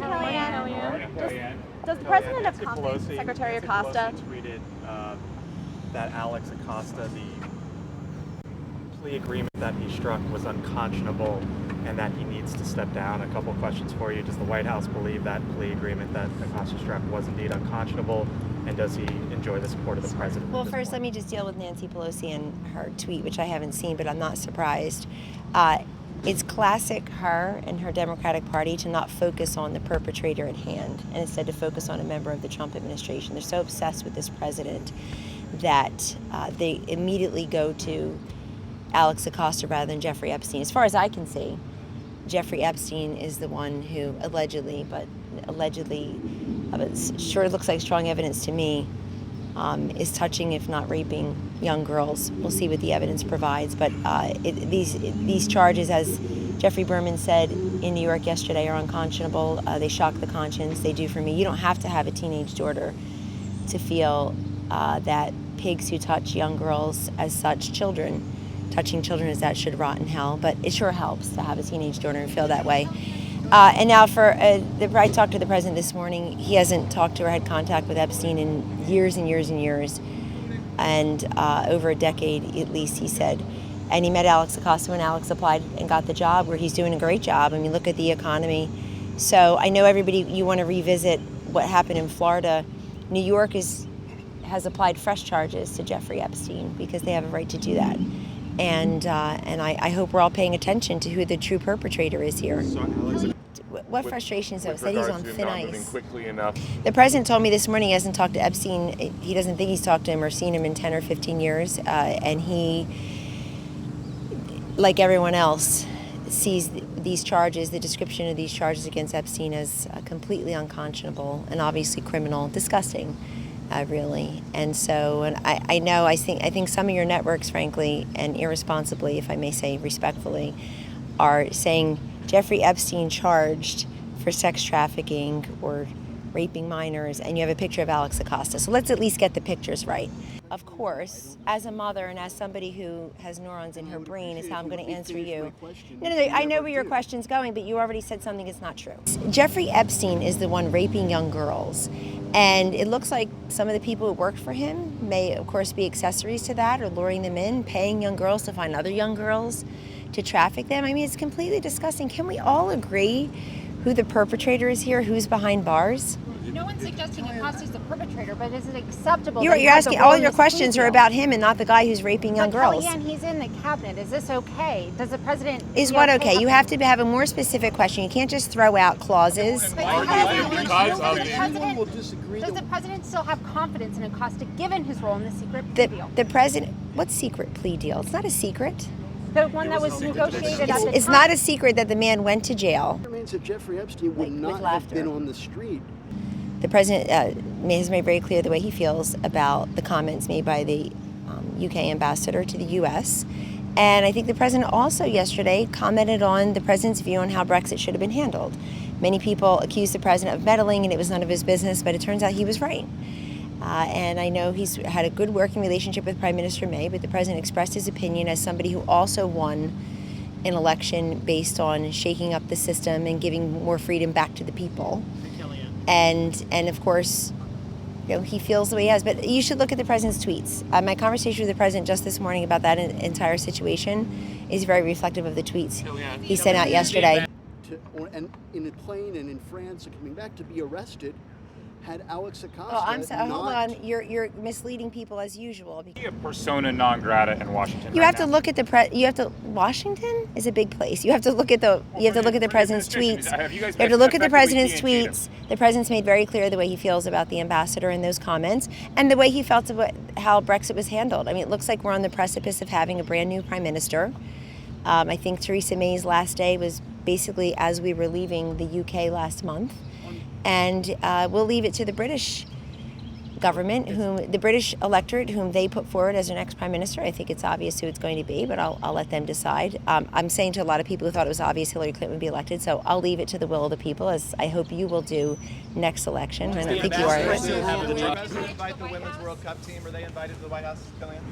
Morning, Kellyanne. Does the president have confidence in Secretary Acosta? Tweeted that Alex Acosta, the plea agreement that he struck was unconscionable and that he needs to step down. A couple questions for you. Does the White House believe that plea agreement that Acosta struck was indeed unconscionable? And does he enjoy the support of the president? Well, first, let me just deal with Nancy Pelosi and her tweet, which I haven't seen, but I'm not surprised. It's classic her and her Democratic Party to not focus on the perpetrator at hand and instead to focus on a member of the Trump administration. They're so obsessed with this president that they immediately go to Alex Acosta rather than Jeffrey Epstein. As far as I can see, Jeffrey Epstein is the one who allegedly it sure looks like strong evidence to me, is touching, if not raping, young girls. We'll see what the evidence provides. But these charges, as Jeffrey Berman said in New York yesterday, are unconscionable. They shock the conscience. They do for me. You don't have to have a teenage daughter to feel that pigs who touch young girls as such, touching children as that, should rot in hell. But it sure helps to have a teenage daughter and feel that way. And now I talked to the president this morning. He hasn't talked to or had contact with Epstein in years and years and years. And over a decade, at least, he said. And he met Alex Acosta when Alex applied and got the job, where he's doing a great job. I mean, look at the economy. So I know everybody, you want to revisit what happened in Florida. New York has applied fresh charges to Jeffrey Epstein because they have a right to do that. And I hope we're all paying attention to who the true perpetrator is here. What frustrations, though, said he's on thin ice. Quickly enough. The president told me this morning he hasn't talked to Epstein. He doesn't think he's talked to him or seen him in 10 or 15 years. And he, like everyone else, sees these charges, the description of these charges against Epstein, as completely unconscionable and obviously criminal, disgusting. Really. And so, and I think some of your networks, frankly, and irresponsibly, if I may say respectfully, are saying Jeffrey Epstein charged for sex trafficking or raping minors, and you have a picture of Alex Acosta. So let's at least get the pictures right. Of course, as a mother and as somebody who has neurons in her brain is how I'm going to answer you. No, I know where your question's going, but you already said something that's not true. Jeffrey Epstein is the one raping young girls. And it looks like some of the people who worked for him may, of course, be accessories to that, or luring them in, paying young girls to find other young girls to traffic them. I mean, it's completely disgusting. Can we all agree who the perpetrator is here, who's behind bars? No one's suggesting Acosta's the perpetrator, but is it acceptable? You're asking, all your questions are about him and not the guy who's raping young girls. Kellyanne, he's in the cabinet. Is this okay? Does the president... Is what okay? You have to have a more specific question. You can't just throw out clauses. Does the president still have confidence in Acosta, given his role in the secret plea deal? The president... What secret plea deal? It's not a secret. The one that was negotiated at the time. It's not a secret that the man went to jail. It means that Jeffrey Epstein would not have been on the street. The president has made very clear the way he feels about the comments made by the UK ambassador to the US. And I think the president also yesterday commented on the president's view on how Brexit should have been handled. Many people accused the president of meddling and it was none of his business, but it turns out he was right. And I know he's had a good working relationship with Prime Minister May, but the president expressed his opinion as somebody who also won an election based on shaking up the system and giving more freedom back to the people. And of course, he feels the way he has. But you should look at the president's tweets. My conversation with the president just this morning about that entire situation is very reflective of the tweets he sent out yesterday. And in a plane and in France and coming back to be arrested, had Alex Acosta. Oh, I'm sorry. Hold on. You're misleading people as usual. A persona non grata in Washington. You have to look at the Washington is a big place. You have to look at the president's tweets. You have to look at the president's tweets. The president's made very clear the way he feels about the ambassador in those comments, and the way he felt about how Brexit was handled. I mean, it looks like we're on the precipice of having a brand new prime minister. I think Theresa May's last day was basically as we were leaving the UK last month. And we'll leave it to the British government, the British electorate, whom they put forward as their next prime minister. I think it's obvious who it's going to be, but I'll let them decide. I'm saying to a lot of people who thought it was obvious Hillary Clinton would be elected, so I'll leave it to the will of the people, as I hope you will do next election. And I think you are. Did the president invite the Women's World Cup team? Are they invited to the White House, Kellyanne?